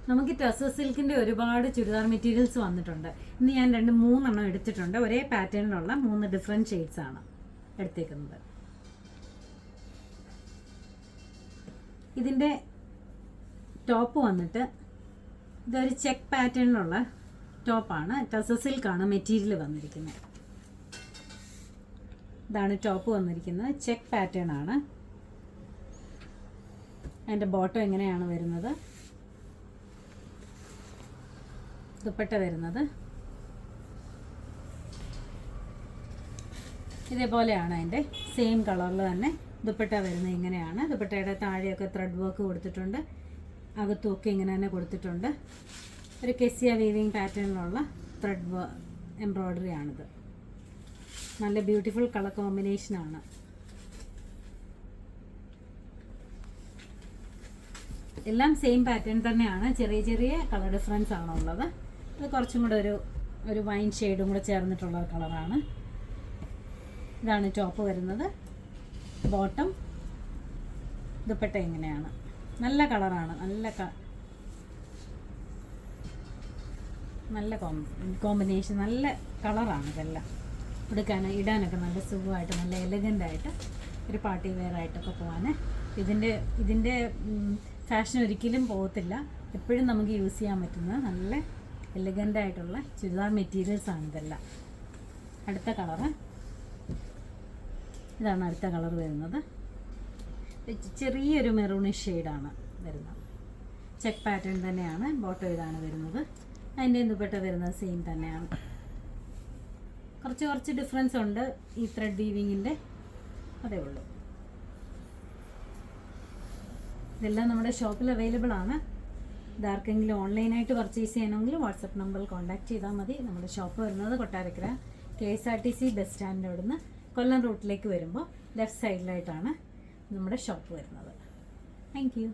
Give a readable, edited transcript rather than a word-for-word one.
നമുക്ക് ടസർ സിൽക്കിൻ്റെ ഒരുപാട് ചുരിദാർ മെറ്റീരിയൽസ് വന്നിട്ടുണ്ട്. ഇന്ന് ഞാൻ 2-3 എടുത്തിട്ടുണ്ട്. ഒരേ പാറ്റേണിലുള്ള 3 ഡിഫറെൻറ്റ് ഷെയ്ഡ്സ് ആണ് എടുത്തേക്കുന്നത്. ഇതിൻ്റെ ടോപ്പ് വന്നിട്ട് ഇതൊരു ചെക്ക് പാറ്റേണിലുള്ള ടോപ്പാണ്. ടസർ സിൽക്കാണ് മെറ്റീരിയൽ വന്നിരിക്കുന്നത്. ഇതാണ് ടോപ്പ് വന്നിരിക്കുന്നത്. ചെക്ക് പാറ്റേൺ ആണ്. അതിൻ്റെ ബോട്ടം എങ്ങനെയാണ് വരുന്നത്, ദുപ്പട്ട വരുന്നത് ഇതേപോലെയാണ്. അതിൻ്റെ സെയിം കളറിൽ തന്നെ ദുപ്പട്ട വരുന്നത് ഇങ്ങനെയാണ്. ദുപ്പട്ടയുടെ താഴെയൊക്കെ ത്രെഡ് വർക്ക് കൊടുത്തിട്ടുണ്ട്, അകത്തുമൊക്കെ ഇങ്ങനെ തന്നെ കൊടുത്തിട്ടുണ്ട്. ഒരു കെസിയ വീവിങ് പാറ്റേണിലുള്ള ത്രെഡ് എംബ്രോയ്ഡറി ആണിത്. നല്ല ബ്യൂട്ടിഫുൾ കളർ കോമ്പിനേഷനാണ്. എല്ലാം സെയിം പാറ്റേൺ തന്നെയാണ്. ചെറിയ ചെറിയ കളർ ഡിഫറൻസ് ആണുള്ളത്. ഇത് കുറച്ചും കൂടെ ഒരു വൈൻ ഷെയ്ഡും കൂടെ ചേർന്നിട്ടുള്ള കളറാണ്. ഇതാണ് ടോപ്പ് വരുന്നത്. ബോട്ടം, ദുപ്പട്ട എങ്ങനെയാണ്. നല്ല കളറാണ്. നല്ല കോമ്പിനേഷൻ, നല്ല കളറാണ് ഇതെല്ലാം. ഇടാനൊക്കെ നല്ല സുഖമായിട്ട്, നല്ല എലഗൻ്റായിട്ട്, ഒരു പാർട്ടി വെയർ ആയിട്ടൊക്കെ പോകാൻ ഇതിൻ്റെ ഫാഷൻ ഒരിക്കലും പോകത്തില്ല. എപ്പോഴും നമുക്ക് യൂസ് ചെയ്യാൻ പറ്റുന്ന നല്ല എലഗൻ്റായിട്ടുള്ള ചുരിദാർ മെറ്റീരിയൽസാണ് ഇതെല്ലാം. അടുത്ത കളറ് ഇതാണ്. അടുത്ത കളർ വരുന്നത് ചെറിയൊരു മെറൂണിഷ് ഷെയ്ഡാണ് വരുന്നത്. ചെക്ക് പാറ്റേൺ തന്നെയാണ്. ബോട്ടം ഇതാണ് വരുന്നത്. അതിൻ്റെ ദുപ്പട്ട വരുന്നത് സെയിം തന്നെയാണ്. കുറച്ച് ഡിഫറൻസ് ഉണ്ട് ഈ ത്രെഡ് വീവിങ്ങിൻ്റെ, അതേ ഉള്ളൂ. ഇതെല്ലാം നമ്മുടെ ഷോപ്പിൽ അവൈലബിൾ ആണ്. ഇതാർക്കെങ്കിലും ഓൺലൈനായിട്ട് പർച്ചേസ് ചെയ്യണമെങ്കിൽ വാട്സപ്പ് നമ്പറിൽ കോൺടാക്ട് ചെയ്താൽ മതി. നമ്മുടെ ഷോപ്പ് വരുന്നത് കൊട്ടാരക്കര KSRTC ബസ് സ്റ്റാൻഡിൻ്റെ അവിടുന്ന് കൊല്ലം റൂട്ടിലേക്ക് വരുമ്പോൾ ലെഫ്റ്റ് സൈഡിലായിട്ടാണ് നമ്മുടെ ഷോപ്പ് വരുന്നത്. Thank you.